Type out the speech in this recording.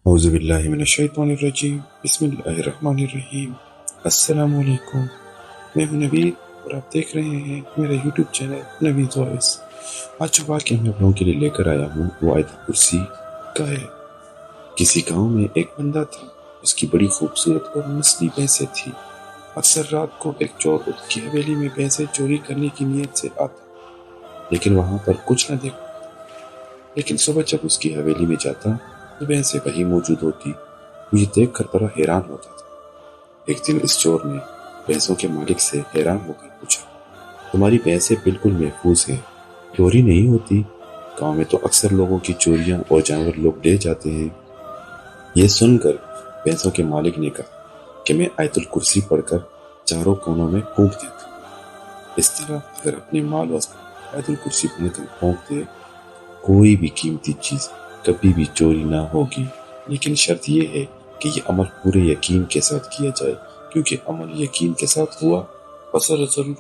اعوذ باللہ من الشیطان الرجیم بسم اللہ الرحمن الرحیم۔ السلام علیکم، میں ہوں نوید اور آپ دیکھ رہے ہیں میرا یوٹیوب چینل نوید وائس۔ آج جو واقعہ میں آپ لوگوں کے لیے لے کر آیا ہوں وہ آیت الکرسی کا ہے۔ کسی گاؤں میں ایک بندہ تھا، اس کی بڑی خوبصورت اور نسلی بھینسیں تھی۔ اکثر رات کو ایک چور اس کی حویلی میں بھینسیں چوری کرنے کی نیت سے آتا، لیکن وہاں پر کچھ نہ دیکھ پاتا۔ لیکن صبح جب اس کی حویلی میں جاتا تو بھینسیں وہی موجود ہوتی۔ وہ یہ دیکھ کر بڑا حیران ہوتا تھا۔ ایک دن اس چور نے بھینسوں کے مالک سے حیران ہو کر پوچھا، تمہاری بھینسیں بالکل محفوظ ہیں، چوری نہیں ہوتی؟ گاؤں میں تو اکثر لوگوں کی چوریاں اور جانور لوگ لے جاتے ہیں۔ یہ سن کر بھینسوں کے مالک نے کہا کہ میں آیت الکرسی پڑھ کر چاروں کونوں میں پھونک دیتا ہوں۔ اس طرح اگر اپنے مال واسطے آیت الکرسی پڑھ کر پھونک دے، کوئی بھی قیمتی چیز کبھی بھی چوری نہ ہوگی۔ لیکن شرط یہ ہے کہ یہ عمل پورے یقین کے ساتھ کیا جائے، کیونکہ عمل یقین کے ساتھ ہوا اثر ضرور